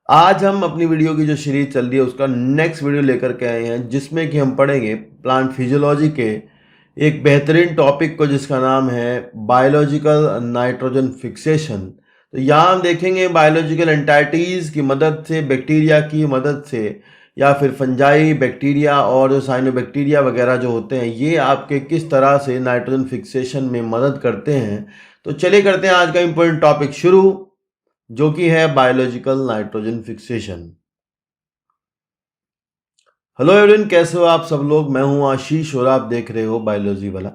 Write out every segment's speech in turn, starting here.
आज हम अपनी वीडियो की जो सीरीज चल रही है उसका नेक्स्ट वीडियो लेकर के आए हैं, जिसमें कि हम पढ़ेंगे प्लांट फिजियोलॉजी के एक बेहतरीन टॉपिक को, जिसका नाम है बायोलॉजिकल नाइट्रोजन फिक्सेशन। तो यहाँ हम देखेंगे बायोलॉजिकल एंटाइटीज़ की मदद से, बैक्टीरिया की मदद से, या फिर फंजाई बैक्टीरिया और जो साइनोबैक्टीरिया वगैरह जो होते हैं, ये आपके किस तरह से नाइट्रोजन फिक्सेशन में मदद करते हैं। तो चलिए करते हैं आज का इम्पोर्टेंट टॉपिक शुरू, जो कि है biological nitrogen fixation. Hello everyone, कैसे हो आप सब लोग। मैं हूं आशीष और आप देख रहे हो बायोलॉजी वाला।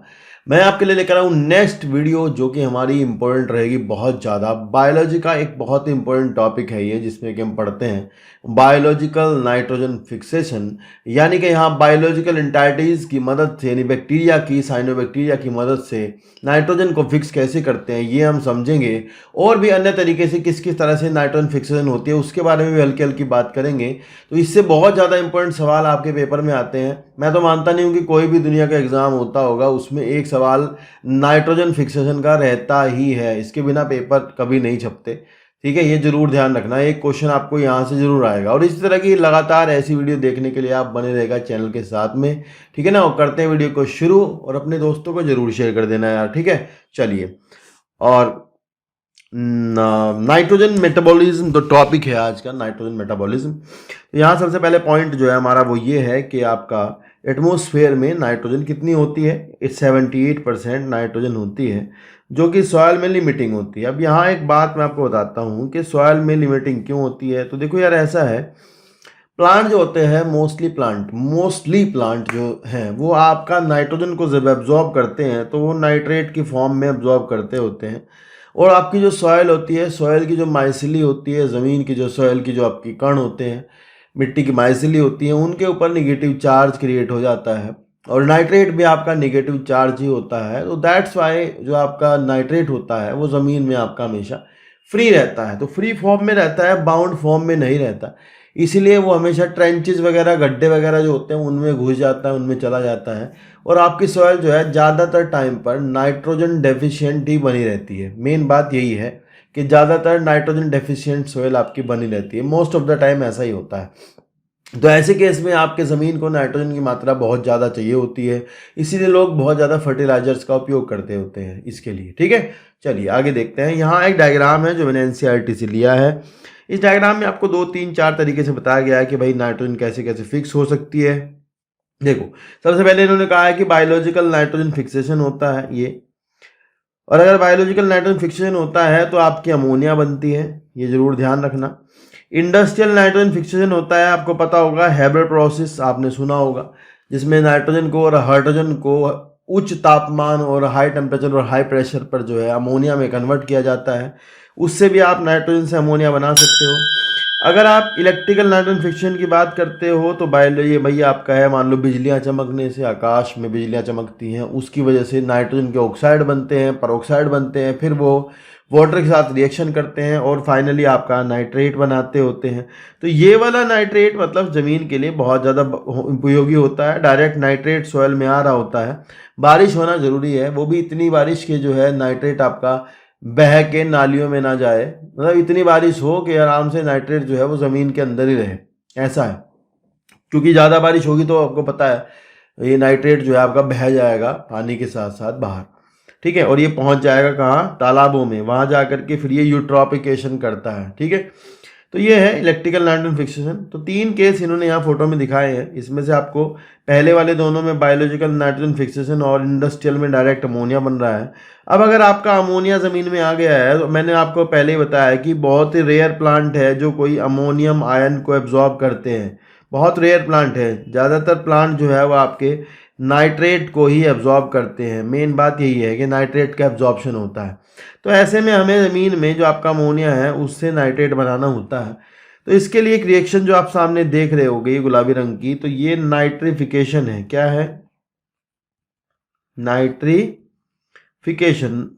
मैं आपके लिए लेकर आया हूं नेक्स्ट वीडियो, जो कि हमारी इंपॉर्टेंट रहेगी बहुत ज़्यादा। बायोलॉजी का एक बहुत ही इंपॉर्टेंट टॉपिक है ये, जिसमें कि हम पढ़ते हैं बायोलॉजिकल नाइट्रोजन फिक्सेशन। यानी कि यहाँ बायोलॉजिकल एंटाइटीज़ की मदद से, यानी बैक्टीरिया की, साइनोबैक्टीरिया की मदद से नाइट्रोजन को फिक्स कैसे करते हैं ये हम समझेंगे। और भी अन्य तरीके से किस किस तरह से नाइट्रोजन फिक्सेशन होती है उसके बारे में भी हल्की हल्की बात करेंगे। तो इससे बहुत ज़्यादा इंपॉर्टेंट सवाल आपके पेपर में आते हैं। मैं तो मानता नहीं हूँ कि कोई भी दुनिया का एग्जाम होता होगा उसमें एक सवाल नाइट्रोजन फिक्सेशन का रहता ही है। इसके बिना पेपर कभी नहीं छपते, ठीक है। ये जरूर ध्यान रखना, एक क्वेश्चन आपको यहाँ से जरूर आएगा। और इस तरह की लगातार ऐसी वीडियो देखने के लिए आप बने रहेगा चैनल के साथ में, ठीक है ना। और करते हैं वीडियो को शुरू, और अपने दोस्तों को जरूर शेयर कर देना यार, ठीक है। चलिए, और नाइट्रोजन मेटाबॉलिज्म तो टॉपिक है आज का, नाइट्रोजन मेटाबॉलिज्म। तो यहाँ सबसे पहले पॉइंट जो है हमारा वो ये है कि आपका एटमॉस्फेयर में नाइट्रोजन कितनी होती है। 78% नाइट्रोजन होती है, जो कि सॉयल में लिमिटिंग होती है। अब यहाँ एक बात मैं आपको बताता हूँ कि सॉयल में लिमिटिंग क्यों होती है। तो देखो यार, ऐसा है, प्लांट जो होते हैं, मोस्टली प्लांट जो हैं वो आपका नाइट्रोजन को जब एब्जॉर्ब करते हैं तो वो नाइट्रेट की फॉर्म में एब्जॉर्ब करते होते हैं। और आपकी जो सॉयल होती है, सॉयल की जो माइसिली होती है, ज़मीन की जो सॉयल की जो आपकी कण होते हैं, मिट्टी की माइसिली होती है, उनके ऊपर निगेटिव चार्ज क्रिएट हो जाता है। और नाइट्रेट भी आपका निगेटिव चार्ज ही होता है। तो दैट्स वाई जो आपका नाइट्रेट होता है वो ज़मीन में आपका हमेशा फ्री रहता है। तो फ्री फॉर्म में रहता है, बाउंड फॉर्म में नहीं रहता। इसीलिए वो हमेशा ट्रेंचेस वगैरह, गड्ढे वगैरह जो होते हैं उनमें घुस जाता है, उनमें चला जाता है। और आपकी सॉइल जो है ज़्यादातर टाइम पर नाइट्रोजन डेफिशिएंट ही बनी रहती है। मेन बात यही है कि ज़्यादातर नाइट्रोजन डेफिशिएंट सॉइल आपकी बनी रहती है, मोस्ट ऑफ द टाइम ऐसा ही होता है। तो ऐसे केस में आपके ज़मीन को नाइट्रोजन की मात्रा बहुत ज़्यादा चाहिए होती है, इसीलिए लोग बहुत ज़्यादा फर्टिलाइजर्स का उपयोग करते होते हैं इसके लिए, ठीक है। चलिए आगे देखते हैं। यहाँ एक डायग्राम है जो मैंने एनसीईआरटी से लिया है। इस डायग्राम में आपको 2 3 4 तरीके से बताया गया है कि भाई नाइट्रोजन कैसे कैसे फिक्स हो सकती है। देखो, सबसे पहले इन्होंने कहा है कि बायोलॉजिकल नाइट्रोजन फिक्सेशन होता है ये। और अगर बायोलॉजिकल नाइट्रोजन फिक्सेशन होता है तो आपकी अमोनिया बनती है, ये जरूर ध्यान रखना। इंडस्ट्रियल नाइट्रोजन फिक्सेशन होता है, आपको पता होगा, हैबर प्रोसेस आपने सुना होगा, जिसमें नाइट्रोजन को और हाइड्रोजन को उच्च तापमान और हाई टेम्परेचर और हाई प्रेशर पर जो है अमोनिया में कन्वर्ट किया जाता है। उससे भी आप नाइट्रोजन से अमोनिया बना सकते हो। अगर आप इलेक्ट्रिकल नाइट्रोजन फिक्सेशन की बात करते हो तो ये भैया आपका है, मान लो बिजलियां चमकने से, आकाश में बिजलियां चमकती हैं, उसकी वजह से नाइट्रोजन के ऑक्साइड बनते हैं, परऑक्साइड बनते हैं, फिर वो वाटर के साथ रिएक्शन करते हैं और फाइनली आपका नाइट्रेट बनाते होते हैं। तो ये वाला नाइट्रेट मतलब ज़मीन के लिए बहुत ज़्यादा उपयोगी होता है। डायरेक्ट नाइट्रेट सॉइल में आ रहा होता है, बारिश होना ज़रूरी है, वो भी इतनी बारिश के जो है नाइट्रेट आपका बह के नालियों में ना जाए, मतलब इतनी बारिश हो कि आराम से नाइट्रेट जो है वो ज़मीन के अंदर ही रहे, ऐसा है। क्योंकि ज़्यादा बारिश होगी तो आपको पता है ये नाइट्रेट जो है आपका बह जाएगा पानी के साथ साथ बाहर, ठीक है। और ये पहुंच जाएगा कहाँ, तालाबों में, वहाँ जा करके फिर ये यूट्रॉफिकेशन करता है, ठीक है। तो ये है इलेक्ट्रिकल नाइट्रोजन फिक्सेशन। तो 3 केस इन्होंने यहाँ फोटो में दिखाए हैं। इसमें से आपको पहले वाले दोनों में बायोलॉजिकल नाइट्रोजन फिक्सेशन और इंडस्ट्रियल में डायरेक्ट अमोनिया बन रहा है। अब अगर आपका अमोनिया ज़मीन में आ गया है तो मैंने आपको पहले ही बताया कि बहुत ही रेयर प्लांट है जो कोई अमोनियम आयन को एब्जॉर्ब करते हैं। बहुत रेयर प्लांट है, ज़्यादातर प्लांट जो है वो आपके नाइट्रेट को ही एब्जॉर्ब करते हैं। मेन बात यही है कि नाइट्रेट का एब्जॉर्प्शन होता है। तो ऐसे में हमें ज़मीन में जो आपका अमोनिया है उससे नाइट्रेट बनाना होता है। तो इसके लिए एक रिएक्शन जो आप सामने देख रहे होगे ये गुलाबी रंग की, तो ये नाइट्रिफिकेशन है। क्या है? नाइट्रिफिकेशन।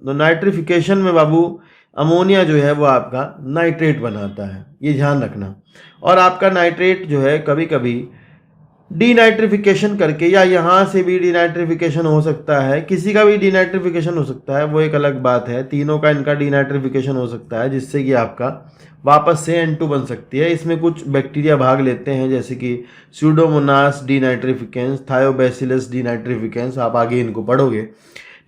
तो नाइट्रिफिकेशन में बाबू अमोनिया जो है वो आपका नाइट्रेट बनाता है, ये ध्यान रखना। और आपका नाइट्रेट जो है कभी कभी डीनाइट्रिफिकेशन करके, या यहाँ से भी डीनाइट्रिफिकेशन हो सकता है, किसी का भी डीनाइट्रिफिकेशन हो सकता है, वो एक अलग बात है। तीनों का इनका डीनाइट्रिफिकेशन हो सकता है जिससे कि आपका वापस से N2 बन सकती है। इसमें कुछ बैक्टीरिया भाग लेते हैं जैसे कि स्यूडोमोनास डीनाइट्रिफिकेंस, थायोबैसिलस डीनाइट्रिफिकेंस, आप आगे इनको पढ़ोगे।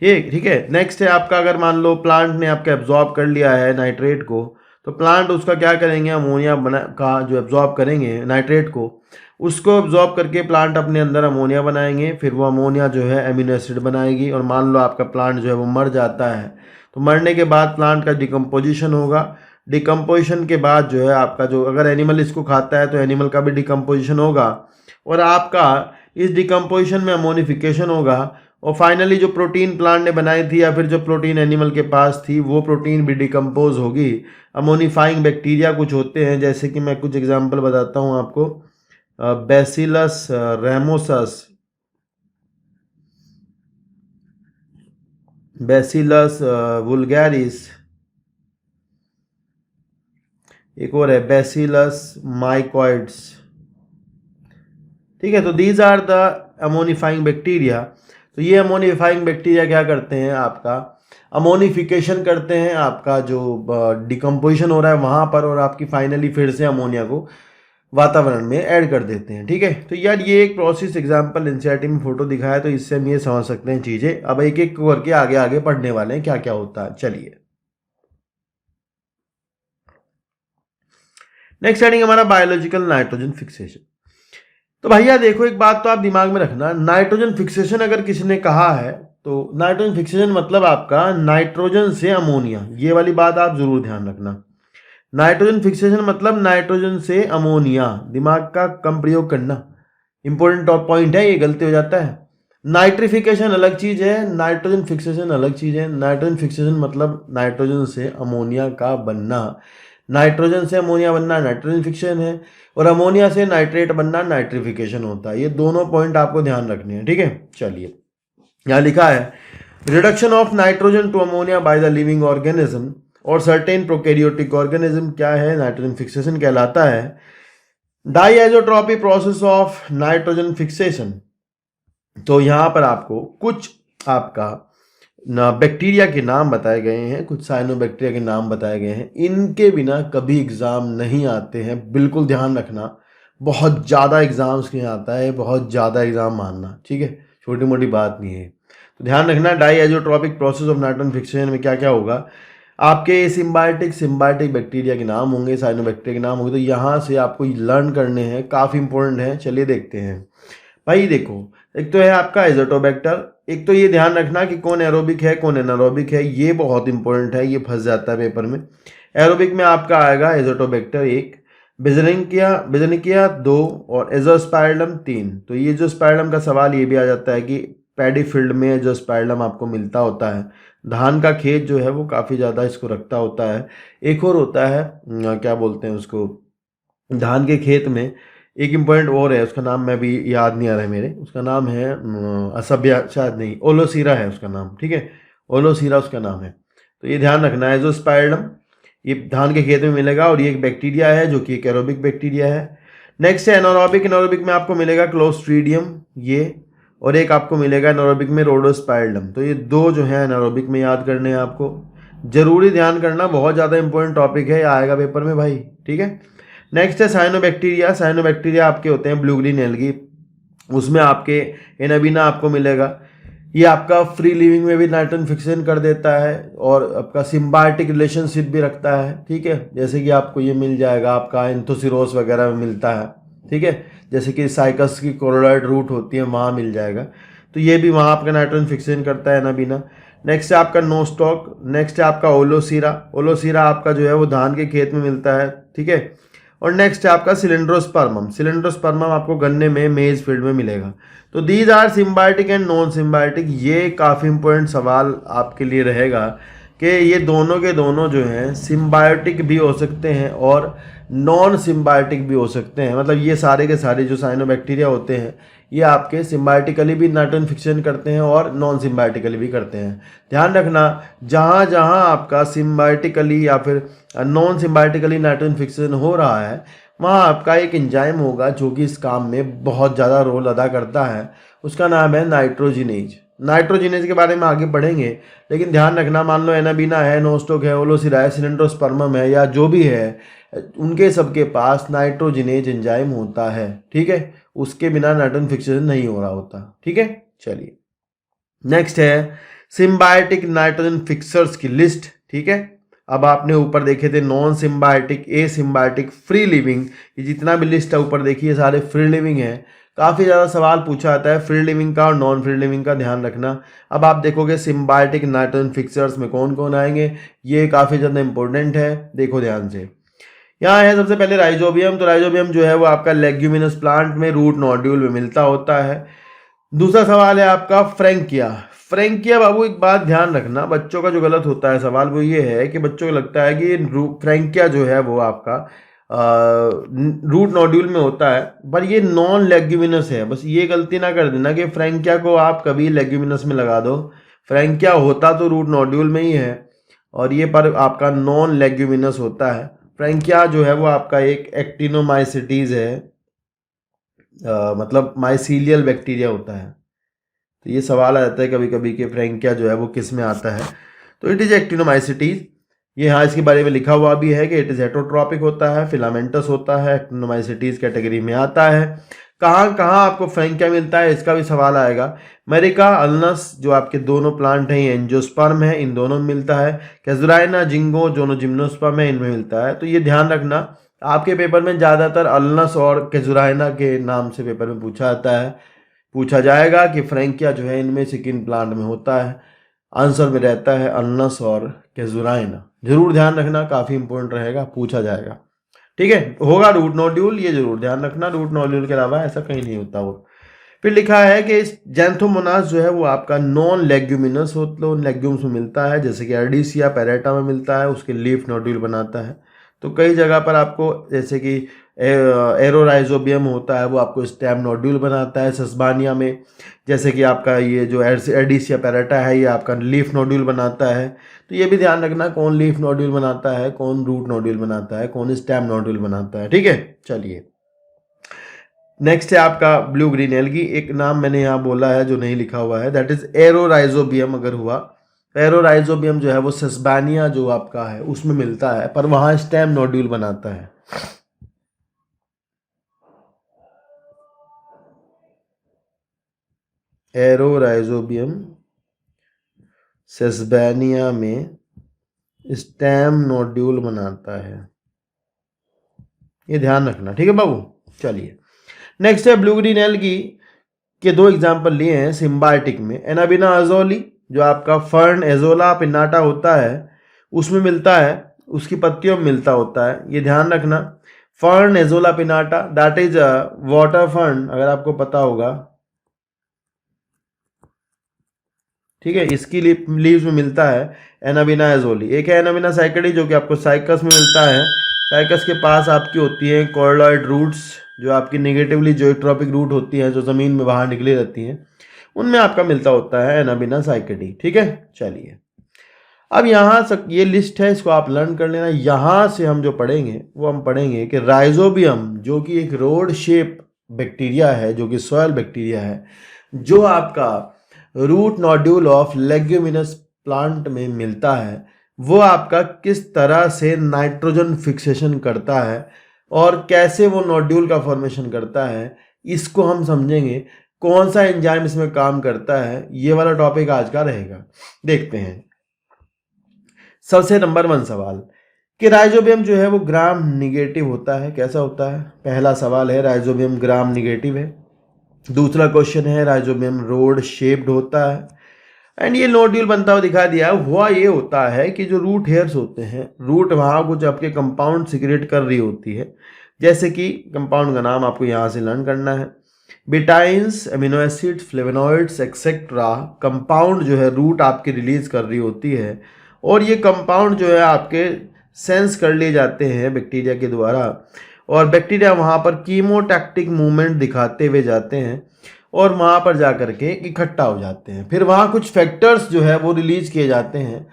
ठीक है। नेक्स्ट है आपका, अगर मान लो प्लांट ने आपका एब्जॉर्ब कर लिया है नाइट्रेट को, तो प्लांट उसका क्या करेंगे, अमोनिया बना का जो एब्जॉर्ब करेंगे नाइट्रेट को, उसको एब्जॉर्ब करके प्लांट अपने अंदर अमोनिया बनाएंगे। फिर वो अमोनिया जो है एमिनो एसिड बनाएगी, और मान लो आपका प्लांट जो है वो मर जाता है, तो मरने के बाद प्लांट का डिकम्पोजिशन होगा। डिकम्पोजिशन के बाद जो है आपका, जो अगर एनिमल इसको खाता है तो एनिमल का भी डिकम्पोजिशन होगा, और आपका इस डिकम्पोजिशन में अमोनिफिकेशन होगा, और फाइनली जो प्रोटीन प्लांट ने बनाई थी या फिर जो प्रोटीन एनिमल के पास थी, वो प्रोटीन भी डिकम्पोज होगी। अमोनिफाइंग बैक्टीरिया कुछ होते हैं, जैसे कि मैं कुछ एग्जांपल बताता हूँ आपको। बैसिलस रेमोसस, बैसिलस वुल्गैरिस, एक और है बैसिलस माइकोइड्स। ठीक है, तो दीज आर द अमोनिफाइंग बैक्टीरिया। तो ये अमोनिफाइंग बैक्टीरिया क्या करते हैं, आपका अमोनिफिकेशन करते हैं, आपका जो डिकम्पोजिशन हो रहा है वहाँ पर, और आपकी फाइनली फिर से अमोनिया को वातावरण में ऐड कर देते हैं। ठीक है, तो यार ये एक प्रोसेस एग्जांपल एनसीईआरटी में फोटो दिखाया, तो इससे हम ये समझ सकते हैं चीज़ें। अब एक एक करके आगे आगे पढ़ने वाले हैं क्या क्या होता है। चलिए, नेक्स्ट हेडिंग हमारा बायोलॉजिकल नाइट्रोजन फिक्सेशन। तो भैया देखो, एक बात तो आप दिमाग में रखना, नाइट्रोजन फिक्सेशन अगर किसी ने कहा है तो नाइट्रोजन फिक्सेशन मतलब आपका नाइट्रोजन से अमोनिया, ये वाली बात आप जरूर ध्यान रखना। नाइट्रोजन फिक्सेशन मतलब नाइट्रोजन से अमोनिया, दिमाग का कम प्रयोग करना, इंपॉर्टेंट टॉप पॉइंट है, ये गलती हो जाता है। नाइट्रिफिकेशन अलग चीज है, नाइट्रोजन फिक्सेशन अलग चीज है। नाइट्रोजन फिक्सेशन मतलब नाइट्रोजन से अमोनिया का बनना, नाइट्रोजन से अमोनिया बनना नाइट्रोजन फिक्सेशन है, और अमोनिया से नाइट्रेट बनना नाइट्रिफिकेशन होता है। ये दोनों पॉइंट आपको ध्यान रखने हैं। ठीक है, चलिए, यहाँ लिखा है reduction of nitrogen to ammonia by the living organism और सर्टेन प्रोकैरियोटिक ऑर्गेनिज्म क्या है, नाइट्रोजन फिक्सेशन कहलाता है। Diazotrophy process of nitrogen fixation. तो यहाँ पर आपको कुछ आपका बैक्टीरिया के नाम बताए गए हैं, कुछ साइनोबैक्टीरिया के नाम बताए गए हैं। इनके बिना कभी एग्ज़ाम नहीं आते हैं, बिल्कुल ध्यान रखना। बहुत ज़्यादा एग्ज़ाम्स के आता है, बहुत ज़्यादा एग्ज़ाम मानना, ठीक है, छोटी मोटी बात नहीं है। तो ध्यान रखना, डाइएजोट्रॉपिक प्रोसेस ऑफ नाइट्रोजन फिक्सेशन में क्या क्या होगा, आपके सिम्बायोटिक बैक्टीरिया के नाम होंगे, साइनोबैक्टीरिया के नाम होंगे। तो यहाँ से आपको लर्न करने हैं, काफ़ी इंपॉर्टेंट है। चलिए देखते हैं भाई। देखो, एक तो है आपका एजोटोबैक्टर। एक तो ये ध्यान रखना कि कौन एरोबिक है कौन एनारोबिक है, ये बहुत इंपॉर्टेंट है, ये फंस जाता है पेपर में। एरोबिक में आपका आएगा एजोटोबैक्टर 1, बेजनिकिया 2 और एजोस्पाइरलम 3। तो ये जो स्पाइरलम का सवाल ये भी आ जाता है कि पैडी फील्ड में जो स्पाइरलम आपको मिलता होता है, धान का खेत जो है वो काफ़ी ज़्यादा इसको रखता होता है। एक और होता है क्या बोलते हैं उसको, धान के खेत में एक इम्पॉर्टेंट और है, उसका नाम मैं भी याद नहीं आ रहा है मेरे, उसका नाम है असभ्या, शायद नहीं, ओलोसीरा है उसका नाम। ठीक है, ओलोसीरा उसका नाम है। तो ये ध्यान रखना है, एजोस्पाइरलम ये धान के खेत में मिलेगा, और ये एक बैक्टीरिया है जो कि एक एरोबिक बैक्टीरिया है। नेक्स्ट है एनारोबिक। एनारोबिक में आपको मिलेगा क्लोस्ट्रीडियम ये, और एक आपको मिलेगा एनारोबिक में रोडोस्पाइरलम। तो ये दो जो है एनारोबिक में याद करने हैं आपको, जरूरी ध्यान करना, बहुत ज़्यादा इंपॉर्टेंट टॉपिक है, आएगा पेपर में भाई। ठीक है, नेक्स्ट है साइनोबैक्टीरिया। साइनोबैक्टीरिया आपके होते हैं ब्लू ग्रीन एल्गी, उसमें आपके एनाबीना आपको मिलेगा। ये आपका फ्री लिविंग में भी नाइट्रोजन फिक्सेशन कर देता है, और आपका सिम्बायोटिक रिलेशनशिप भी रखता है। ठीक है, जैसे कि आपको ये मिल जाएगा आपका एंथोसिरोस वगैरह में मिलता है। ठीक है, जैसे कि साइकस की कोरोलॉइड रूट होती है, वहाँ मिल जाएगा। तो ये भी वहाँ आपका नाइट्रोजन फिक्सेशन करता है एनाबीना। नेक्स्ट है आपका नोस्टॉक। नेक्स्ट है आपका ओलोसीरा। ओलोसीरा आपका जो है वो धान के खेत में मिलता है। ठीक है, और नेक्स्ट है आपका सिलेंड्रोस्पर्मम। सिलेंड्रोस्पर्मम आपको गन्ने में मेज फील्ड में मिलेगा। तो these are symbiotic and non symbiotic. ये काफ़ी इंपॉर्टेंट सवाल आपके लिए रहेगा कि ये दोनों के दोनों जो हैं सिम्बायोटिक भी हो सकते हैं और नॉन सिम्बायोटिक भी हो सकते हैं। मतलब ये सारे के सारे जो साइनोबैक्टीरिया होते हैं ये आपके सिम्बायोटिकली भी नाइट्रोजन फिक्सेशन करते हैं और नॉन सिम्बायोटिकली भी करते हैं। ध्यान रखना, जहाँ जहाँ आपका सिम्बायोटिकली या फिर नॉन सिम्बायोटिकली नाइट्रोजन फिक्सेशन हो रहा है, वहाँ आपका एक एंजाइम होगा जो कि इस काम में बहुत ज़्यादा रोल अदा करता है, उसका नाम है नाइट्रोजिनेज। नाइट्रोजिनेज के बारे में आगे बढ़ेंगे, लेकिन ध्यान रखना, मान लो एनाबीना है, नोस्टोक है, ओलोसिरा है, सिलेंड्रोस्पर्मम है, या जो भी है, उनके सबके पास नाइट्रोजिनेज एंजाइम होता है। ठीक है, उसके बिना नाइट्रोजन फिक्सेशन नहीं हो रहा होता। ठीक है, चलिए नेक्स्ट है सिम्बायोटिक नाइट्रोजन फिक्सर्स की लिस्ट। ठीक है, अब आपने ऊपर देखे थे नॉन सिम्बायोटिक, ए सिम्बायोटिक, फ्री लिविंग, ये जितना भी लिस्ट है ऊपर देखिए सारे फ्री लिविंग है। काफ़ी ज़्यादा सवाल पूछा जाता है फ्री लिविंग का और नॉन फ्री लिविंग का, ध्यान रखना। अब आप देखोगे सिम्बायोटिक नाइट्रोजन फिक्सर्स में कौन कौन आएंगे, ये काफ़ी ज़्यादा इंपॉर्टेंट है, देखो ध्यान से। यहाँ है सबसे पहले राइजोबियम। तो राइजोबियम जो है वो आपका लेग्यूमिनस प्लांट में रूट नोड्यूल में मिलता होता है। दूसरा सवाल है आपका फ्रैंकिया। फ्रैंकिया बाबू, एक बात ध्यान रखना, बच्चों का जो गलत होता है सवाल वो ये है कि बच्चों को लगता है कि फ्रैंकिया जो है वो आपका रूट नोड्यूल में होता है, पर ये नॉन लेग्यूमिनस है। बस ये गलती ना कर देना कि फ्रैंकिया को आप कभी लेग्यूमिनस में लगा दो। फ्रैंकिया होता तो रूट नोड्यूल में ही है, और ये पर आपका नॉन लेग्यूमिनस होता है। फ्रैंकिया जो है वो आपका एक एक्टिनोमाइसिटीज है, मतलब माइसीलियल बैक्टीरिया होता है। तो ये सवाल आ जाता है कभी कभी कि फ्रैंकिया जो है वो किस में आता है, तो इट इज एक्टिनोमाइसिटीज। ये यहाँ इसके बारे में लिखा हुआ भी है कि इट इज हेटरोट्रॉपिक होता है, फिलामेंटस होता है, एक्टिनोमाइसिटीज कैटेगरी में आता है। कहाँ कहाँ आपको फ्रैंकिया मिलता है, इसका भी सवाल आएगा। अमेरिका, अल्नस जो आपके दोनों प्लांट हैं, ये एंजियोस्पर्म है, इन दोनों में मिलता है। कैजुराइना, जिंगो, दोनों जिम्नोस्पर्म है, इनमें मिलता है। तो ये ध्यान रखना, आपके पेपर में ज़्यादातर अल्नस और कैजुराइना के नाम से पेपर में पूछा जाएगा कि फ्रैंकिया जो है इनमें से किन प्लांट में होता है। आंसर में रहता है अल्नस और कैजुराइना। जरूर ध्यान रखना, काफ़ी इंपॉर्टेंट रहेगा, पूछा जाएगा। ठीक है, होगा रूट नोड्यूल, ये जरूर ध्यान रखना, रूट नोड्यूल के अलावा ऐसा कहीं नहीं होता वो। फिर लिखा है कि जैंथोमोनास जो है वो आपका नॉन लेग्यूमिनस लेग्यूम्स में मिलता है, जैसे कि अर्डिसिया पेरेटा में मिलता है, उसके लीफ नोड्यूल बनाता है। तो कई जगह पर आपको, जैसे कि एरोराइजोबियम होता है वो आपको स्टेम नोड्यूल बनाता है सस्बानिया में, जैसे कि आपका ये जो अर्डिसिया पेरेटा है ये आपका लीफ नोड्यूल बनाता है। तो ये भी ध्यान रखना, कौन लीफ नोड्यूल बनाता है, कौन रूट नोड्यूल बनाता है, कौन स्टेम नोड्यूल बनाता है। ठीक है, चलिए नेक्स्ट है आपका ब्लू ग्रीन एल्गी। एक नाम मैंने यहाँ बोला है जो नहीं लिखा हुआ है, दैट इज एरोराइजोबियम। अगर हुआ एरोराइजोबियम जो है वो सस्बानिया जो आपका है उसमें मिलता है, पर वहाँ स्टेम नोड्यूल बनाता है। एरोराइजोबियम सेस्बानिया में स्टेम नोड्यूल बनाता है, ये ध्यान रखना। ठीक है बाबू, चलिए नेक्स्ट है ब्लू ग्रीन एल्गी के दो एग्जांपल लिए हैं सिम्बायोटिक में। एनाबिना अजोली जो आपका फर्न एजोला पिन्नाटा होता है उसमें मिलता है, उसकी पत्तियों में मिलता होता है, ये ध्यान रखना। Fern azolla pinnata that is water fern, अगर आपको पता होगा। ठीक है, इसकी लीव्स में मिलता है एनाबिना एजोली। एक है एनाबिना साइकडी जो कि आपको साइकस में मिलता है। साइकस के पास आपकी होती हैं कॉर्डोइड रूट्स, जो आपकी नेगेटिवली जोइट्रोपिक रूट होती हैं, जो ज़मीन में बाहर निकली रहती हैं, उनमें आपका मिलता होता है एनाबिना साइकडी। ठीक है, चलिए अब यहाँ ये लिस्ट है, इसको आप लर्न कर लेना। यहाँ से हम जो पढ़ेंगे वो हम पढ़ेंगे कि राइजोबियम जो कि एक रोड शेप बैक्टीरिया है, जो कि सॉयल बैक्टीरिया है, जो आपका root nodule of leguminous plant में मिलता है, वो आपका किस तरह से नाइट्रोजन फिक्सेशन करता है और कैसे वो नोड्यूल का फॉर्मेशन करता है, इसको हम समझेंगे। कौन सा एंजाइम इसमें काम करता है, ये वाला टॉपिक आज का रहेगा। देखते हैं सबसे नंबर 1 सवाल कि राइजोबियम जो है वो ग्राम निगेटिव होता है, कैसा होता है। पहला सवाल है राइजोबियम ग्राम निगेटिव है। दूसरा क्वेश्चन है राइजोबियम रोड शेप्ड होता है, एंड ये नोड्यूल बनता हुआ दिखा दिया। हुआ ये होता है कि जो रूट हेयर्स होते हैं, रूट वहाँ कुछ आपके कंपाउंड सिक्रेट कर रही होती है, जैसे कि कंपाउंड का नाम आपको यहाँ से लर्न करना है, betaines, amino acid, flavonoids etcetera. Compound जो है रूट आपकी रिलीज कर रही होती है, और ये कंपाउंड जो है आपके सेंस कर लिए जाते हैं बैक्टीरिया के द्वारा, और बैक्टीरिया वहाँ पर कीमोटैक्टिक मूवमेंट दिखाते हुए जाते हैं, और वहाँ पर जा कर के इकट्ठा हो जाते हैं। फिर वहाँ कुछ फैक्टर्स जो है वो रिलीज किए जाते हैं।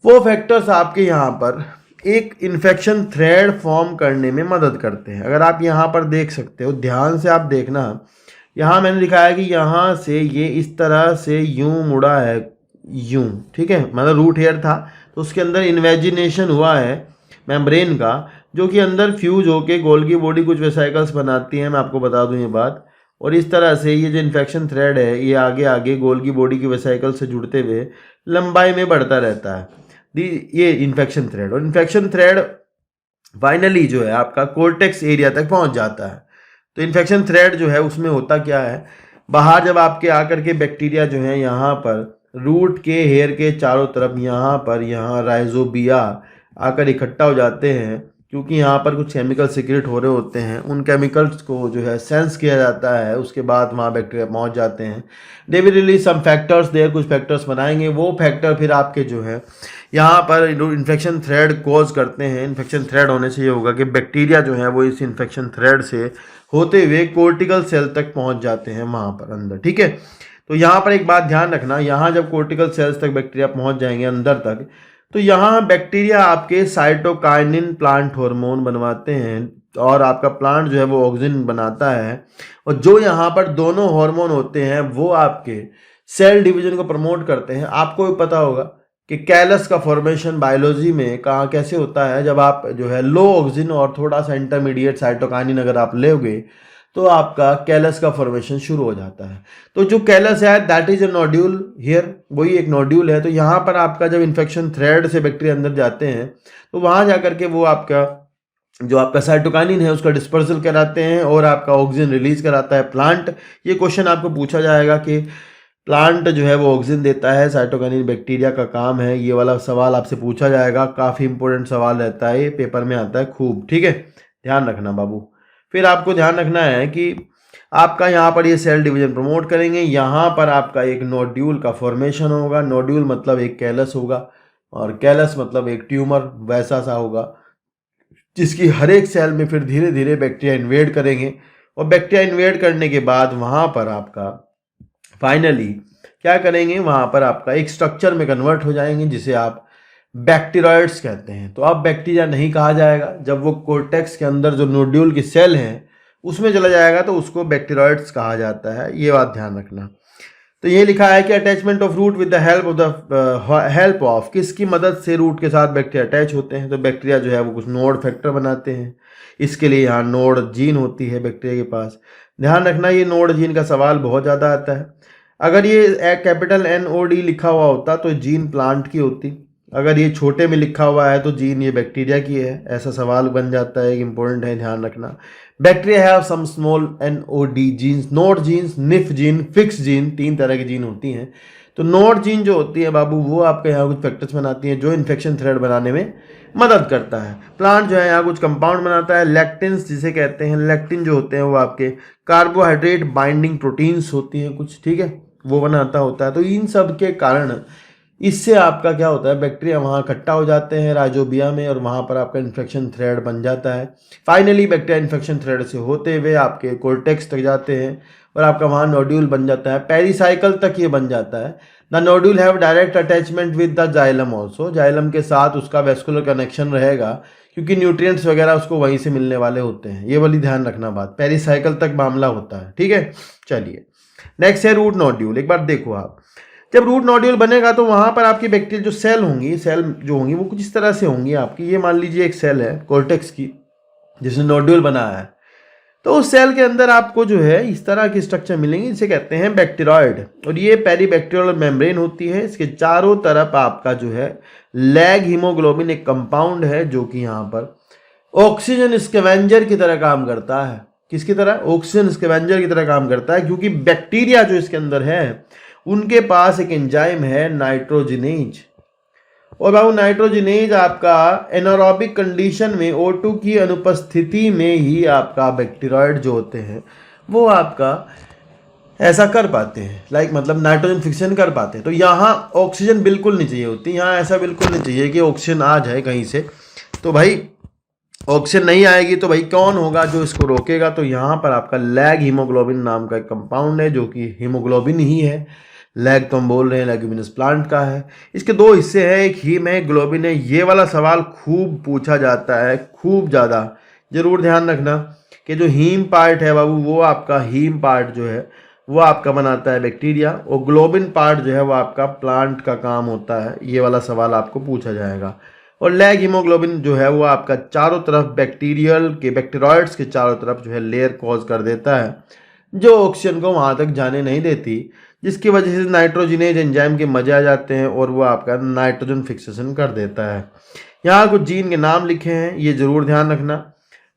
वो फैक्टर्स आपके यहाँ पर एक इन्फेक्शन थ्रेड फॉर्म करने में मदद करते हैं। अगर आप यहाँ पर देख सकते हो, ध्यान से आप देखना, यहाँ मैंने लिखा है कि यहाँ से ये इस तरह से यूं मुड़ा है, यूं, ठीक है, मतलब रूट हेयर था तो उसके अंदर इन्वेजिनेशन हुआ है मेम्ब्रेन का, जो कि अंदर फ्यूज होके गोल्गी बॉडी कुछ वेसिकल्स बनाती है, मैं आपको बता दूं ये बात। और इस तरह से ये जो इन्फेक्शन थ्रेड है ये आगे आगे गोल्गी बॉडी की वेसिकल से जुड़ते हुए लंबाई में बढ़ता रहता है, ये इन्फेक्शन थ्रेड। और इन्फेक्शन थ्रेड फाइनली जो है आपका कोर्टेक्स एरिया तक पहुंच जाता है। तो इन्फेक्शन थ्रेड जो है उसमें होता क्या है, बाहर जब आपके आकर के बैक्टीरिया जो है यहाँ पर रूट के हेयर के चारों तरफ यहाँ पर, यहाँ राइजोबिया आकर इकट्ठा हो जाते हैं, क्योंकि यहाँ पर कुछ केमिकल सीक्रेट हो रहे होते हैं, उन केमिकल्स को जो है सेंस किया जाता है, उसके बाद वहाँ बैक्टीरिया पहुँच जाते हैं। They will release some factors there, कुछ फैक्टर्स बनाएंगे, वो फैक्टर फिर आपके जो है यहाँ पर इन्फेक्शन थ्रेड कॉज करते हैं। इन्फेक्शन थ्रेड होने से ये होगा कि बैक्टीरिया जो है वो इस इन्फेक्शन थ्रेड से होते हुए कोर्टिकल सेल तक पहुँच जाते हैं वहाँ पर अंदर, ठीक है। तो यहाँ पर एक बात ध्यान रखना, यहाँ जब कोर्टिकल सेल्स तक बैक्टीरिया पहुँच जाएंगे अंदर तक, तो यहाँ बैक्टीरिया आपके साइटोकाइनिन प्लांट हार्मोन बनवाते हैं और आपका प्लांट जो है वो ऑक्सीजन बनाता है। और जो यहाँ पर दोनों हार्मोन होते हैं वो आपके सेल डिवीजन को प्रमोट करते हैं। आपको भी पता होगा कि कैलस का फॉर्मेशन बायोलॉजी में कहाँ कैसे होता है, जब आप जो है लो ऑक्सीजन और थोड़ा सा इंटरमीडिएट साइटोकाइनिन अगर आप लोगे तो आपका कैलस का फॉर्मेशन शुरू हो जाता है। तो जो कैलस है that is a nodule here, वही एक नोड्यूल है। तो यहाँ पर आपका जब इन्फेक्शन थ्रेड से बैक्टीरिया अंदर जाते हैं तो वहाँ जाकर के वो आपका जो आपका साइटोकाइनिन है उसका डिस्पर्सल कराते हैं और आपका ऑक्सीजन रिलीज कराता है प्लांट। ये क्वेश्चन आपको पूछा जाएगा कि प्लांट जो है वो ऑक्सीजन देता है, साइटोकाइनिन बैक्टीरिया का काम है, ये वाला सवाल आपसे पूछा जाएगा, काफ़ी इंपॉर्टेंट सवाल रहता है, ये पेपर में आता है खूब, ठीक है, ध्यान रखना बाबू। फिर आपको ध्यान रखना है कि आपका यहाँ पर ये सेल डिवीजन प्रमोट करेंगे, यहाँ पर आपका एक नोड्यूल का फॉर्मेशन होगा, नोड्यूल मतलब एक कैलस होगा और कैलस मतलब एक ट्यूमर वैसा सा होगा, जिसकी हर एक सेल में फिर धीरे धीरे बैक्टीरिया इन्वेड करेंगे। और बैक्टीरिया इन्वेड करने के बाद वहाँ पर आपका फाइनली क्या करेंगे, वहाँ पर आपका एक स्ट्रक्चर में कन्वर्ट हो जाएंगे जिसे आप बैक्टीरियोइड्स कहते हैं। तो अब बैक्टीरिया नहीं कहा जाएगा, जब वो कोर्टेक्स के अंदर जो नोड्यूल की सेल हैं उसमें चला जाएगा तो उसको बैक्टीरियोइड्स कहा जाता है, ये बात ध्यान रखना। तो ये लिखा है कि attachment of root with the help of, किसकी मदद से रूट के साथ बैक्टीरिया अटैच होते हैं। तो बैक्टीरिया जो है वो कुछ नोड फैक्टर बनाते हैं, इसके लिए यहाँ नोड जीन होती है बैक्टीरिया के पास। ध्यान रखना ये नोड जीन का सवाल बहुत ज़्यादा आता है। अगर ये कैपिटल NOD लिखा हुआ होता तो जीन प्लांट की होती, अगर ये छोटे में लिखा हुआ है तो जीन ये बैक्टीरिया की है, ऐसा सवाल बन जाता है, इंपॉर्टेंट है, ध्यान रखना। Bacteria have some small NOD genes, nod genes, nif gene, fix gene, 3 तरह की जीन होती हैं। तो नोड जीन जो होती है बाबू वो आपके यहाँ कुछ फैक्टर्स बनाती हैं जो इन्फेक्शन थ्रेड बनाने में मदद करता है। प्लांट जो है यहाँ कुछ कंपाउंड बनाता है, लेक्टिन्स जिसे कहते हैं, लेक्टिन जो होते हैं वो आपके कार्बोहाइड्रेट बाइंडिंग प्रोटीन्स होती हैं कुछ, ठीक है, वो बनाता होता है। तो इन सब के कारण इससे आपका क्या होता है, बैक्टीरिया वहाँ इकट्ठा हो जाते हैं राइजोबिया में और वहाँ पर आपका इन्फेक्शन थ्रेड बन जाता है। फाइनली बैक्टीरिया इन्फेक्शन थ्रेड से होते हुए आपके कोर्टेक्स तक जाते हैं और आपका वहाँ नोड्यूल बन जाता है, पेरिसाइकल तक ये बन जाता है। The nodule have direct attachment with the xylem also, xylem के साथ उसका वेस्कुलर कनेक्शन रहेगा क्योंकि न्यूट्रिएंट्स वगैरह उसको वहीं से मिलने वाले होते हैं। ये वाली ध्यान रखना बात, पेरिसाइकल तक मामला होता है, ठीक है। चलिए नेक्स्ट है रूट नोड्यूल। एक बार देखो आप, जब रूट नोड्यूल बनेगा तो वहाँ पर आपकी बैक्टीरियल जो सेल होंगी, सेल जो होंगी वो कुछ इस तरह से होंगी आपकी। ये मान लीजिए एक सेल है कोर्टेक्स की जिसने नोड्यूल बनाया है, तो उस सेल के अंदर आपको जो है इस तरह की स्ट्रक्चर मिलेंगी जिसे कहते हैं बैक्टीरॉयड। और ये पेरीबैक्टीरियल मेम्ब्रेन होती है, इसके चारों तरफ आपका जो है लैग हीमोग्लोबिन एक कंपाउंड है जो कि यहाँ पर ऑक्सीजन स्कैवेंजर की तरह काम करता है। किसकी तरह? ऑक्सीजन स्कैवेंजर की तरह काम करता है, क्योंकि बैक्टीरिया जो इसके अंदर है उनके पास एक एंजाइम है नाइट्रोजिनेज। और बाबू नाइट्रोजिनेज आपका एनारोबिक कंडीशन में O2 की अनुपस्थिति में ही आपका बैक्टीरॉयड जो होते हैं वो आपका ऐसा कर पाते हैं, मतलब नाइट्रोजन फिक्सेशन कर पाते हैं। तो यहाँ ऑक्सीजन बिल्कुल नहीं चाहिए होती, यहाँ ऐसा बिल्कुल नहीं चाहिए कि ऑक्सीजन आ जाए कहीं से। तो भाई ऑक्सीजन नहीं आएगी तो भाई कौन होगा जो इसको रोकेगा? तो यहाँ पर आपका लैग हीमोग्लोबिन नाम का एक कंपाउंड है जो कि हीमोग्लोबिन ही है। लैग तो हम बोल रहे हैं लेग्यूमिनस प्लांट का है। इसके दो हिस्से हैं, एक हीम है, ग्लोबिन है। ये वाला सवाल खूब पूछा जाता है, खूब ज़्यादा। जरूर ध्यान रखना कि जो हीम पार्ट है बाबू, वो आपका हीम पार्ट जो है वो आपका बनाता है बैक्टीरिया, और ग्लोबिन पार्ट जो है वो आपका प्लांट का काम होता है। ये वाला सवाल आपको पूछा जाएगा। और लैग हीमोग्लोबिन जो है वो आपका चारों तरफ बैक्टीरियल के बैक्टीरियोइड्स के चारों तरफ जो है लेयर कॉज कर देता है, जो ऑक्सीजन को वहाँ तक जाने नहीं देती, जिसकी वजह से नाइट्रोजिनेज एंजाइम के मजे आ जाते हैं और वो आपका नाइट्रोजन फिक्सेशन कर देता है। यहाँ कुछ जीन के नाम लिखे हैं, ये जरूर ध्यान रखना।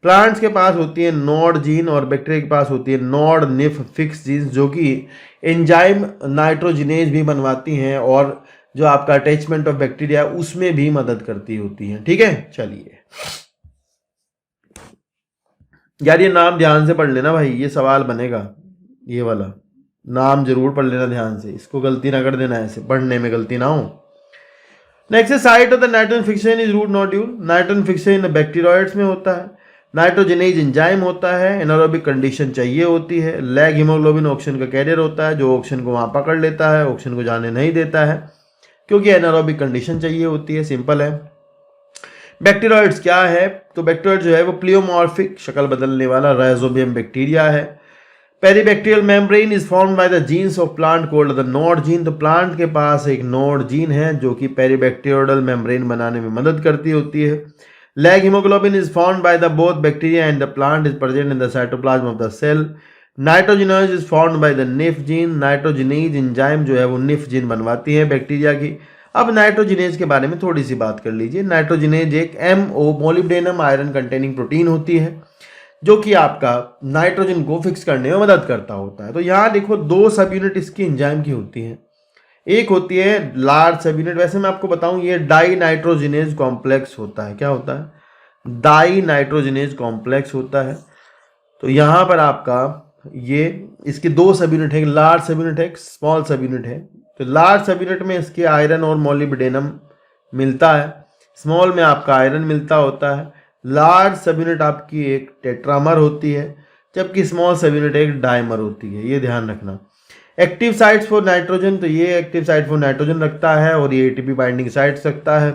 प्लांट्स के पास होती है नॉड जीन और बैक्टीरिया के पास होती है नॉड निफ फिक्स जीन, जो कि एंजाइम नाइट्रोजिनेज भी बनवाती हैं और जो आपका अटैचमेंट ऑफ बैक्टीरिया उसमें भी मदद करती होती है। ठीक है, चलिए यार ये नाम ध्यान से पढ़ लेना भाई, ये सवाल बनेगा। ये वाला नाम जरूर पढ़ लेना ध्यान से, इसको गलती ना कर देना, ऐसे पढ़ने में गलती ना हो। Next site of the nitrogen fixation is root nodule. Nitrogen fixation bacteroids में होता है। नाइट्रोजनेज एंजाइम होता है, एनारोबिक कंडीशन चाहिए होती है। लैग हीमोग्लोबिन ऑक्सीजन का कैरियर होता है जो ऑक्सीजन को वहां पकड़ लेता है, ऑक्सीजन को जाने नहीं देता है क्योंकि एनारोबिक कंडीशन चाहिए होती है। सिंपल है। बैक्टीरियोइड्स क्या है? तो बैक्टीरियोइड जो है वो प्लियोमॉर्फिक, शक्ल बदलने वाला राइजोबियम बैक्टीरिया है। Peribacterial membrane is formed by the genes of plant called the nod gene. तो प्लांट के पास एक नोड जीन है जो कि पेरीबैक्टीरियल मेम्ब्रेन बनाने में मदद करती होती है। Leg haemoglobin is formed by the both bacteria and the plant is present in the cytoplasm of the cell. Nitrogenase is formed by the nif gene. Nitrogenase enzyme जो है वो निफ जीन बनवाती है बैक्टीरिया की। अब nitrogenase के बारे में थोड़ी सी बात कर लीजिए। नाइट्रोजिनेज एक MO molybdenum iron containing protein होती है जो कि आपका नाइट्रोजन को फिक्स करने में मदद करता होता है। तो यहाँ देखो दो सब यूनिट इसकी एंजाइम की होती हैं। एक होती है लार्ज सब यूनिट, वैसे मैं आपको बताऊं ये डाई नाइट्रोजिनेज कॉम्प्लेक्स होता है। क्या होता है? डाई नाइट्रोजिनेज कॉम्प्लेक्स होता है। तो यहाँ पर आपका ये इसके दो सब यूनिट है, लार्ज सब यूनिट है, एक स्मॉल सब यूनिट है। तो लार्ज सब यूनिट में इसके आयरन और मोलिब्डेनम मिलता है, स्मॉल में आपका आयरन मिलता होता है। लार्ज सब यूनिट आपकी एक टेट्रामर होती है जबकि स्मॉल सब यूनिट एक डायमर होती है, ये ध्यान रखना। एक्टिव साइट्स फॉर नाइट्रोजन, तो ये एक्टिव साइट फॉर नाइट्रोजन रखता है और ये एटीपी बाइंडिंग साइट्स रखता है।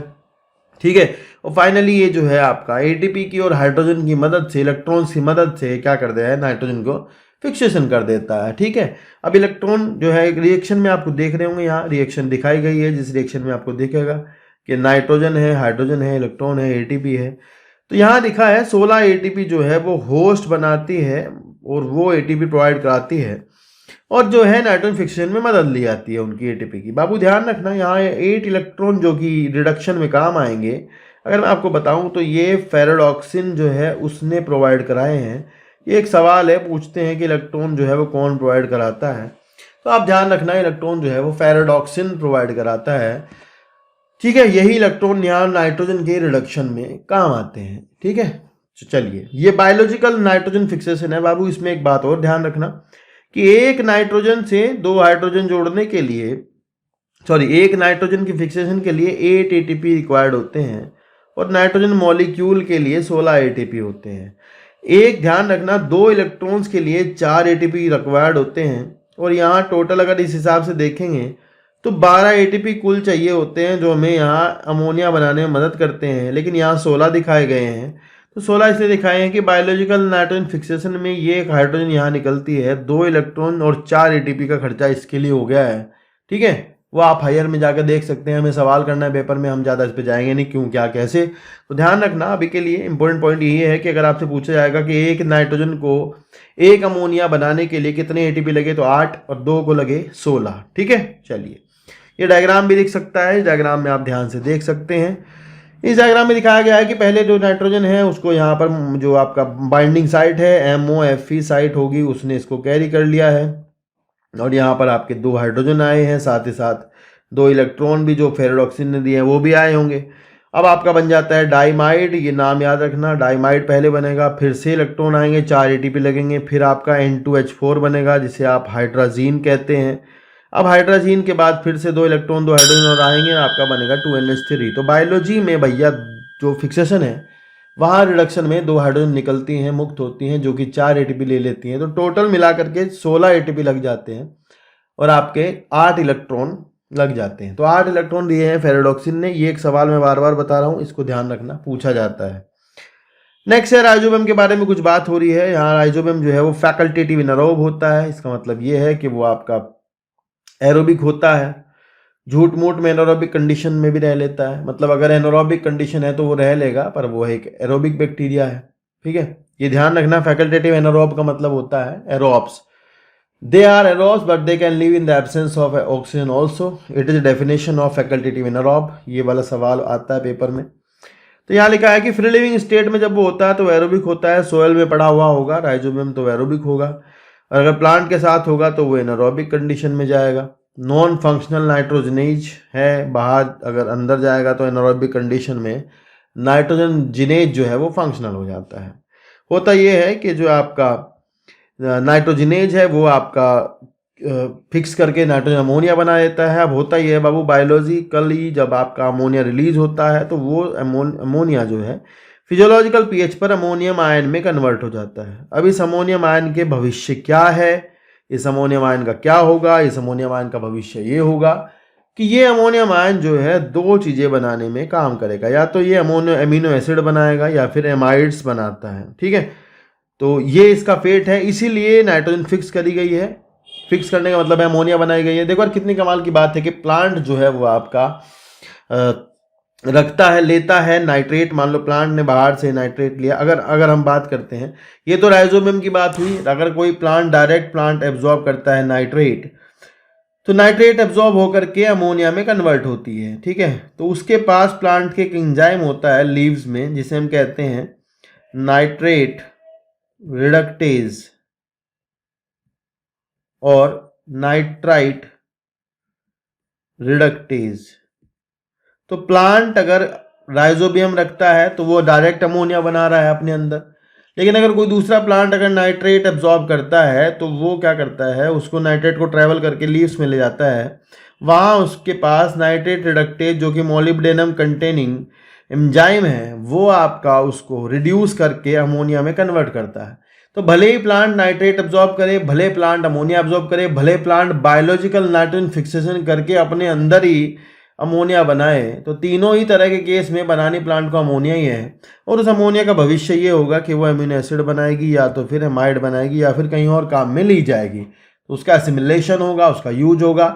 ठीक है, और फाइनली ये जो है आपका एटीपी की और हाइड्रोजन की मदद से, इलेक्ट्रॉन्स की मदद से क्या कर देता है? नाइट्रोजन को फिक्सेशन कर देता है। ठीक है, अब इलेक्ट्रॉन जो है एक रिएक्शन में आपको देख रहे होंगे, यहाँ रिएक्शन दिखाई गई है जिस रिएक्शन में आपको दिखेगा कि नाइट्रोजन है, हाइड्रोजन है, इलेक्ट्रॉन है, एटीपी है। तो यहाँ लिखा है 16 एटीपी जो है वो होस्ट बनाती है और वो एटीपी प्रोवाइड कराती है और जो है नाइट्रोजन फिक्सेशन में मदद ली जाती है उनकी एटीपी की। बाबू ध्यान रखना यहाँ 8 इलेक्ट्रॉन जो कि रिडक्शन में काम आएंगे, अगर मैं आपको बताऊं तो ये फेरेडॉक्सिन जो है उसने प्रोवाइड कराए हैं। ये एक सवाल है, पूछते हैं कि इलेक्ट्रॉन जो है वो कौन प्रोवाइड कराता है, तो आप ध्यान रखना इलेक्ट्रॉन जो है वो फेरेडॉक्सिन प्रोवाइड कराता है। ठीक है, यही इलेक्ट्रॉन यहाँ नाइट्रोजन के रिडक्शन में काम आते हैं। ठीक है, तो चलिए ये बायोलॉजिकल नाइट्रोजन फिक्सेशन है बाबू। इसमें एक बात और ध्यान रखना कि एक नाइट्रोजन से दो हाइड्रोजन जोड़ने के लिए, एक नाइट्रोजन की फिक्सेशन के लिए 8 एटीपी रिक्वायर्ड होते हैं और नाइट्रोजन मॉलिक्यूल के लिए 16 एटीपी होते हैं। एक ध्यान रखना, 2 इलेक्ट्रॉन्स के लिए 4 एटीपी रिक्वायर्ड होते हैं और यहाँ टोटल अगर इस हिसाब से देखेंगे तो 12 एटीपी कुल चाहिए होते हैं जो हमें यहाँ अमोनिया बनाने में मदद करते हैं, लेकिन यहाँ 16 दिखाए गए हैं। तो 16 इसलिए दिखाए हैं कि बायोलॉजिकल नाइट्रोजन फिक्सेशन में ये एक हाइड्रोजन यहाँ निकलती है, 2 इलेक्ट्रॉन और 4 एटीपी का खर्चा इसके लिए हो गया है। ठीक है, वो आप हायर में जाकर देख सकते हैं, हमें सवाल करना है पेपर में, हम ज़्यादा इस पर जाएंगे नहीं, क्यों क्या कैसे। तो ध्यान रखना अभी के लिए इंपॉर्टेंट पॉइंट यही है कि अगर आपसे पूछा जाएगा कि एक नाइट्रोजन को एक अमोनिया बनाने के लिए कितने एटीपी लगे, तो 8 और 2 को लगे 16। ठीक है, चलिए ये डायग्राम भी दिख सकता है, इस डायग्राम में आप ध्यान से देख सकते हैं। इस डायग्राम में दिखाया गया है कि पहले जो नाइट्रोजन है उसको यहाँ पर जो आपका बाइंडिंग साइट है MOFE साइट होगी, उसने इसको कैरी कर लिया है और यहाँ पर आपके 2 हाइड्रोजन आए हैं, साथ ही साथ 2 इलेक्ट्रॉन भी जो फेरेडॉक्सिन ने दिए हैं वो भी आए होंगे। अब आपका बन जाता है डाइमाइड, ये नाम याद रखना, डाइमाइड पहले बनेगा, फिर से इलेक्ट्रॉन आएंगे, 4 एटीपी लगेंगे, फिर आपका N2H4 बनेगा जिसे आप हाइड्राजीन कहते हैं। अब हाइड्राजीन के बाद फिर से 2 इलेक्ट्रॉन 2 हाइड्रोजन और आएंगे, आपका बनेगा 2NH3। तो बायोलॉजी में भैया जो फिक्सेशन है वहाँ रिडक्शन में 2 हाइड्रोजन निकलती हैं, मुक्त होती हैं, जो कि 4 एटीपी ले लेती हैं। तो टोटल मिला करके 16 एटीपी लग जाते हैं और आपके 8 इलेक्ट्रॉन लग जाते हैं। तो 8 इलेक्ट्रॉन दिए हैं फेरेडोक्सिन ने। ये एक सवाल मैं बार बार बता रहा हूँ, इसको ध्यान रखना, पूछा जाता है। नेक्स्ट है राइजोबियम के बारे में कुछ बात हो रही है। यहाँ राइजोबियम जो है वो फैकल्टेटिव एनारोब होता है। इसका मतलब ये है कि वो आपका एरोबिक होता है, झूठ मूठ में एनारोबिक कंडीशन में भी रह लेता है। मतलब अगर एनारोबिक कंडीशन है तो वो रह लेगा, पर वो एक एरोबिक बैक्टीरिया है। ठीक है, ये ध्यान रखना। फैकल्टेटिव एनारोब का मतलब होता है aerobes. They are aerobes but they can live in the absence of oxygen also. It is definition of facultative anaerobe. ये वाला सवाल आता है पेपर में। तो यहाँ लिखा है कि फ्री लिविंग स्टेट में जब वो होता है तो एरोबिक होता है, सोयल में पड़ा हुआ होगा, राइजोबियम तो एरोबिक होगा। और अगर प्लांट के साथ होगा तो वो एनारोबिक कंडीशन में जाएगा। नॉन फंक्शनल नाइट्रोजनेज है, बाहर अगर अंदर जाएगा तो एनारोबिक कंडीशन में नाइट्रोजन जिनेज जो है वो फंक्शनल हो जाता है। होता ये है कि जो आपका नाइट्रोजिनेज है वो आपका फिक्स करके नाइट्रोजन अमोनिया बना देता है। अब होता ही है बाबू, बायोलॉजिकली जब आपका अमोनिया रिलीज होता है तो वो अमोनिया जो है फिजियोलॉजिकल पीएच पर अमोनियम आयन में कन्वर्ट हो जाता है। अब इस अमोनियम आयन के भविष्य क्या है, इस अमोनियम आयन का क्या होगा? इस अमोनियम आयन का भविष्य ये होगा कि ये अमोनियम आयन जो है 2 चीज़ें बनाने में काम करेगा। या तो ये अमीनो एसिड बनाएगा या फिर एमाइड्स बनाता है। ठीक है, तो ये इसका फेट है, इसीलिए नाइट्रोजन फिक्स करी गई है। फिक्स करने का मतलब है अमोनिया बनाई गई है। देखो यार कितनी कमाल की बात है कि प्लांट जो है वो आपका रखता है, लेता है नाइट्रेट। मान लो प्लांट ने बाहर से नाइट्रेट लिया। अगर हम बात करते हैं, ये तो राइजोबियम की बात हुई। अगर कोई डायरेक्ट प्लांट एब्जॉर्ब करता है नाइट्रेट, तो नाइट्रेट एब्जॉर्ब होकर के अमोनिया में कन्वर्ट होती है। ठीक है, तो उसके पास प्लांट के एक एंजाइम होता है लीव्स में, जिसे हम कहते हैं नाइट्रेट रिडक्टेज और नाइट्राइट रिडक्टेज। तो प्लांट अगर राइजोबियम रखता है तो वो डायरेक्ट अमोनिया बना रहा है अपने अंदर। लेकिन अगर कोई दूसरा प्लांट अगर नाइट्रेट एब्जॉर्ब करता है तो वो क्या करता है, उसको नाइट्रेट को ट्रैवल करके लीव्स में ले जाता है। वहाँ उसके पास नाइट्रेट रिडक्टेज जो कि मोलिब्डेनम कंटेनिंग एंजाइम है, वो आपका उसको रिड्यूस करके अमोनिया में कन्वर्ट करता है। तो भले ही प्लांट नाइट्रेट एब्जॉर्ब करे, भले प्लांट अमोनिया एब्जॉर्ब करे, भले प्लांट बायोलॉजिकल नाइट्रोजन फिक्सेशन करके अपने अंदर ही अमोनिया बनाए, तो तीनों ही तरह के केस में बनानी प्लांट को अमोनिया ही है। और उस अमोनिया का भविष्य ये होगा कि वो अमीनो एसिड बनाएगी, या तो फिर एमाइड बनाएगी, या फिर कहीं और काम में ली जाएगी। तो उसका एसिमिलेशन होगा, उसका यूज होगा।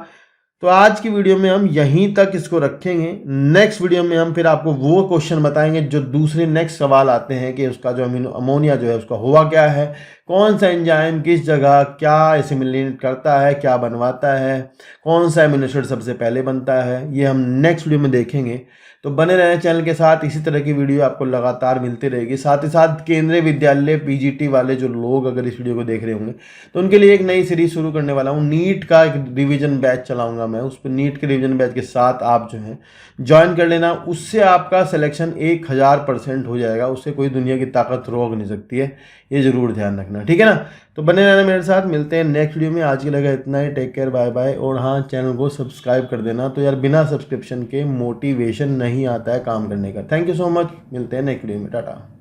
तो आज की वीडियो में हम यहीं तक इसको रखेंगे। नेक्स्ट वीडियो में हम फिर आपको वो क्वेश्चन बताएंगे जो दूसरे नेक्स्ट सवाल आते हैं कि उसका जो अमोनिया जो है उसका हुआ क्या है, कौन सा एंजाइम किस जगह क्या एसिमिलेट करता है, क्या बनवाता है, कौन सा एमिनो एसिड सबसे पहले बनता है, ये हम नेक्स्ट वीडियो में देखेंगे। तो बने रहने चैनल के साथ, इसी तरह की वीडियो आपको लगातार मिलती रहेगी। साथ ही साथ केंद्रीय विद्यालय पीजीटी वाले जो लोग अगर इस वीडियो को देख रहे होंगे तो उनके लिए एक नई सीरीज शुरू करने वाला हूँ। नीट का एक रिवीजन बैच चलाऊंगा मैं, उस पर नीट के रिवीजन बैच के साथ आप जो है ज्वाइन कर लेना। उससे आपका सिलेक्शन 1000% हो जाएगा। उससे कोई दुनिया की ताकत रोक नहीं सकती है, ये जरूर ध्यान रखना। ठीक है ना, तो बने रहना मेरे साथ। मिलते हैं नेक्स्ट वीडियो में। आज के लगा इतना ही। Take care, bye bye. और हाँ, चैनल को सब्सक्राइब कर देना। तो यार बिना सब्सक्रिप्शन के मोटिवेशन नहीं आता है काम करने का। Thank you so much. मिलते हैं नेक्स्ट वीडियो में। टाटा।